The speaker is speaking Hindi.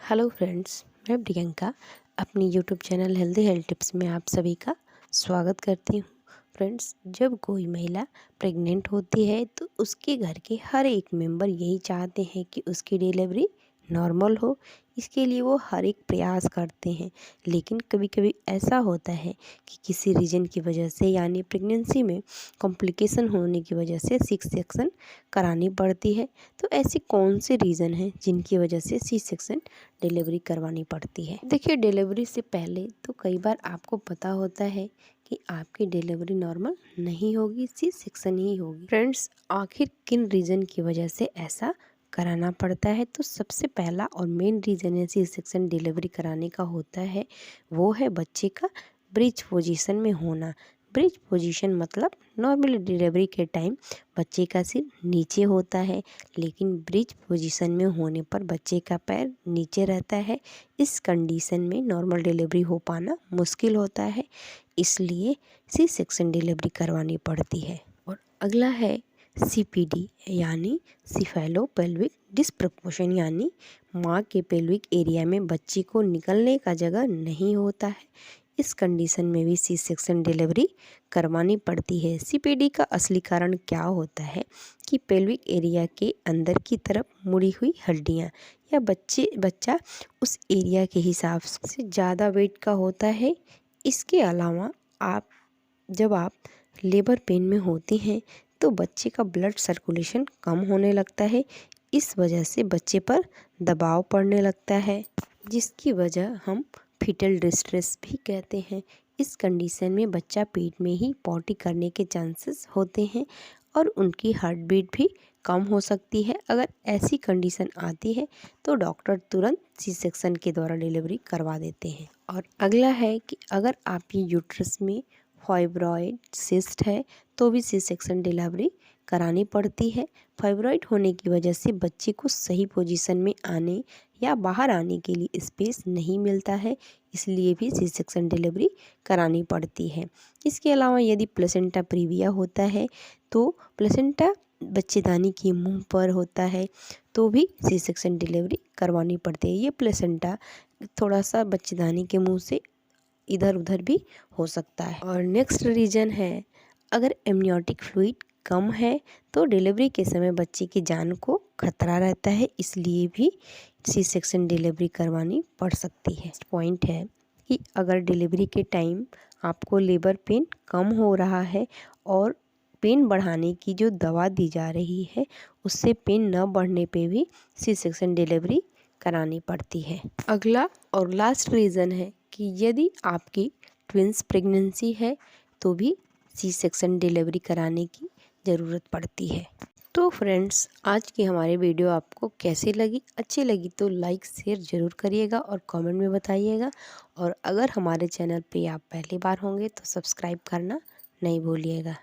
हेलो फ्रेंड्स, मैं प्रियंका अपनी YouTube channel healthy health tips में आप सभी का स्वागत करती हूँ। फ्रेंड्स, जब कोई महिला प्रेग्नेंट होती है तो उसके घर के हर एक मेंबर यही चाहते हैं कि उसकी डिलीवरी नॉर्मल हो। इसके लिए वो हर एक प्रयास करते हैं, लेकिन कभी कभी ऐसा होता है कि किसी रीज़न की वजह से यानी प्रेगनेंसी में कॉम्प्लिकेशन होने की वजह से सी सेक्शन करानी पड़ती है। तो ऐसे कौन से रीज़न हैं जिनकी वजह से सी सेक्शन डिलीवरी करवानी पड़ती है? देखिए, डिलीवरी से पहले तो कई बार आपको पता होता है कि आपकी डिलीवरी नॉर्मल नहीं होगी, सी सेक्शन ही होगी। फ्रेंड्स, आखिर किन रीज़न की वजह से ऐसा कराना पड़ता है? तो सबसे पहला और मेन रीज़न है सी सेक्शन डिलीवरी कराने का होता है, वो है बच्चे का ब्रीच पोजीशन में होना। ब्रीच पोजीशन मतलब नॉर्मल डिलीवरी के टाइम बच्चे का सिर नीचे होता है, लेकिन ब्रीच पोजीशन में होने पर बच्चे का पैर नीचे रहता है। इस कंडीशन में नॉर्मल डिलीवरी हो पाना मुश्किल होता है, इसलिए सी सेक्शन डिलीवरी करवानी पड़ती है। और अगला है सीपीडी यानी सिफेलो पेल्विक डिस्प्रपोर्शन, यानी माँ के पेल्विक एरिया में बच्चे को निकलने का जगह नहीं होता है। इस कंडीशन में भी सी सेक्शन डिलीवरी करवानी पड़ती है। सीपीडी का असली कारण क्या होता है कि पेल्विक एरिया के अंदर की तरफ मुड़ी हुई हड्डियाँ या बच्चा उस एरिया के हिसाब से ज़्यादा वेट का होता है। इसके अलावा जब आप लेबर पेन में होती हैं तो बच्चे का ब्लड सर्कुलेशन कम होने लगता है। इस वजह से बच्चे पर दबाव पड़ने लगता है, जिसकी वजह हम फीटल डिस्ट्रेस भी कहते हैं। इस कंडीशन में बच्चा पेट में ही पॉटी करने के चांसेस होते हैं और उनकी हार्ट बीट भी कम हो सकती है। अगर ऐसी कंडीशन आती है तो डॉक्टर तुरंत सी सेक्शन के द्वारा डिलीवरी करवा देते हैं। और अगला है कि अगर आपकी यूट्रस में फाइब्रॉइड सिस्ट है तो भी सी सेक्शन डिलीवरी करानी पड़ती है। फाइब्रॉइड होने की वजह से बच्चे को सही पोजीशन में आने या बाहर आने के लिए स्पेस नहीं मिलता है, इसलिए भी सी सेक्शन डिलीवरी करानी पड़ती है। इसके अलावा यदि प्लेसेंटा प्रीविया होता है तो प्लेसेंटा बच्चेदानी के मुंह पर होता है तो भी सी सेक्शन डिलीवरी करवानी पड़ती है। ये प्लेसेंटा थोड़ा सा बच्चेदानी के मुंह से इधर उधर भी हो सकता है। और नेक्स्ट रीजन है, अगर एमनियोटिक फ्लूइड कम है तो डिलीवरी के समय बच्चे की जान को खतरा रहता है, इसलिए भी सी सेक्शन डिलीवरी करवानी पड़ सकती है। पॉइंट है कि अगर डिलीवरी के टाइम आपको लेबर पेन कम हो रहा है और पेन बढ़ाने की जो दवा दी जा रही है उससे पेन न बढ़ने पे भी सी सेक्शन डिलीवरी करानी पड़ती है। अगला और लास्ट रीज़न है कि यदि आपकी ट्विंस प्रेगनेंसी है तो भी सी सेक्शन डिलीवरी कराने की ज़रूरत पड़ती है। तो फ्रेंड्स, आज की हमारी वीडियो आपको कैसी लगी? अच्छी लगी तो लाइक शेयर ज़रूर करिएगा और कमेंट में बताइएगा। और अगर हमारे चैनल पे आप पहली बार होंगे तो सब्सक्राइब करना नहीं भूलिएगा।